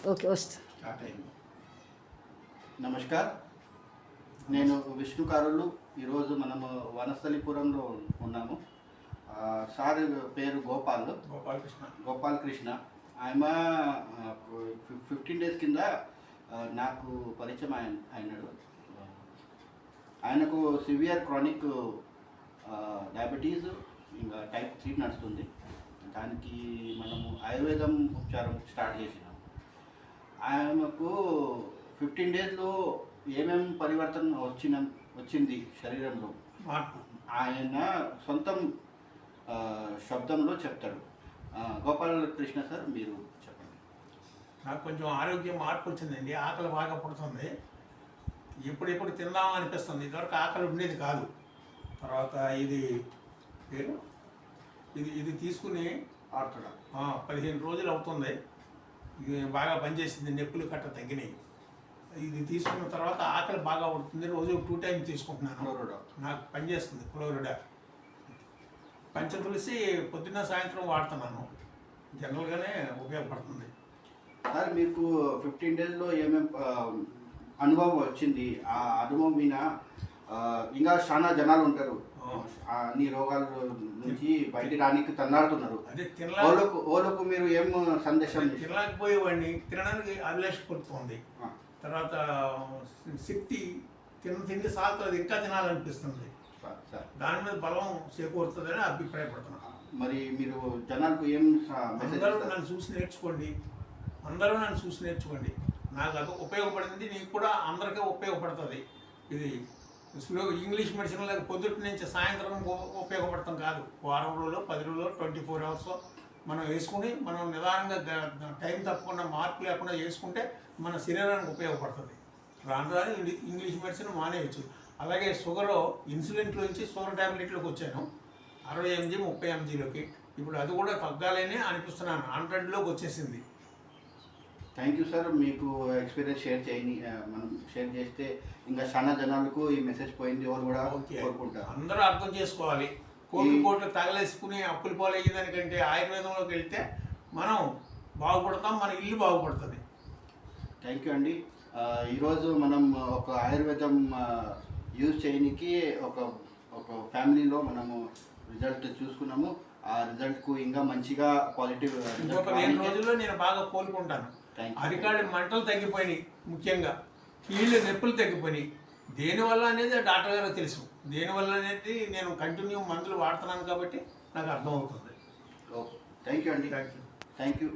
Okay వస్తా. Start అయింది. నమస్కార్, నేను విష్ణుకారులు. ఈరోజు మనము వనస్థలిపురంలో ఉన్నాము. సార్ పేరు గోపాల్ కృష్ణ. ఆయన 15 డేస్ కింద నాకు పరిచయం అయినాడు. ఆయనకు సివియర్ క్రానిక్ డయాబెటీస్ ఇంకా టైప్ 3 నడుస్తుంది. దానికి మనము ఆయుర్వేదం ఉపచారం స్టార్ట్ చేసినాం. ఆయనకు 15 డేస్లో ఏమేం పరివర్తన వచ్చింది శరీరంలో ఆయన సొంతం శబ్దంలో చెప్తాడు. గోపాల్ కృష్ణ సార్, మీరు చెప్పండి. నాకు కొంచెం ఆరోగ్యం మార్పు వచ్చిందండి. ఆకలి బాగా పుడుతుంది. ఎప్పుడెప్పుడు తిందామా అనిపిస్తుంది. ఇదివరకు ఆకలి ఉండేది కాదు. తర్వాత ఇది పేరు ఇది తీసుకుని 15 రోజులు అవుతుంది. ఇది బాగా పనిచేసింది. నొప్పులు కట్ట తగ్గినాయి. ఇది తీసుకున్న తర్వాత ఆకలి బాగా పడుతుంది. రోజు 2 టైమ్స్ తీసుకుంటున్నాను. నాకు పనిచేస్తుంది క్లోరిడా. పంచతులసి పొద్దున్న సాయంత్రం వాడుతున్నాను. జనరల్గానే ఉపయోగపడుతుంది. సార్, మీకు 15 డేస్లో ఏమేమి అనుభవం వచ్చింది? ఆ అనుభవం మీద ఇంకా చాలా జనాలు ఉంటారు, అన్ని రోగాల నుంచి బయట రానికి తన్నాడుతున్నారు. ఓలకు మీరు ఏం సందేశం? తినలేకపోయేవాడిని, తినడానికి అభిలాష పడుతుంది. తర్వాత శక్తి తిండి సాగుతుంది, ఇంకా తినాలనిపిస్తుంది. దాని మీద బలం చేకూరుతుందని అభిప్రాయపడుతున్నాను. మరి మీరు జనాలకు ఏం? అందరూ నన్ను చూసి నేర్చుకోండి. నాకు అది ఉపయోగపడింది, నీకు కూడా అందరికీ ఉపయోగపడుతుంది. ఇది ఇంగ్లీష్ మెడిసిన్ లాగా పొద్దుటి నుంచి సాయంత్రం ఉపయోగపడతాం కాదు. వారం రోజులు, 10 రోజులు, 24 అవర్స్ మనం వేసుకుని మనం నిదానంగా టైం తప్పకుండా మార్పు లేకుండా వేసుకుంటే మన శరీరానికి ఉపయోగపడుతుంది. రాను ఇంగ్లీష్ మెడిసిన్ మానేయచ్చు. అలాగే షుగర్, ఇన్సులిన్లో నుంచి షుగర్ ట్యాబ్లెట్లోకి వచ్చాను. 60 mg 30 mgలోకి. ఇప్పుడు అది కూడా తగ్గాలని అనిపిస్తున్నాను. 100లోకి వచ్చేసింది. Thank you sir. మీకు ఎక్స్పీరియన్స్ మనం షేర్ చేస్తే ఇంకా చాలా జనాలకు ఈ మెసేజ్ పోయింది. ఎవరు కూడా కోరుకుంటారు. అందరూ అర్థం చేసుకోవాలి. కోట్లు తగలేసుకుని అప్పులు పాలయ్యేదానికంటే ఆయుర్వేదంలోకి వెళ్తే మనం బాగుపడతాం, మన ఇల్లు బాగుపడుతుంది. థ్యాంక్ యూ అండి. ఈరోజు మనం ఒక ఆయుర్వేదం యూజ్ చేయడానికి ఒక ఫ్యామిలీలో మనము రిజల్ట్ చూసుకున్నాము. ఆ రిజల్ట్కు ఇంకా మంచిగా పాజిటివ్ ఇంకొక 2 రోజుల్లో నేను బాగా కోలుకుంటాను. అరికాడి మంటలు తగ్గిపోయినాయి, ముఖ్యంగా కీళ్ళ నొప్పులు తగ్గిపోయినాయి. దేనివల్ల అనేది డాక్టర్ గారికి తెలుసు. దేనివల్ల అనేది నేను కంటిన్యూ మందులు వాడుతున్నాను కాబట్టి నాకు అర్థమవుతుంది. థ్యాంక్ యూ అండి. Thank you.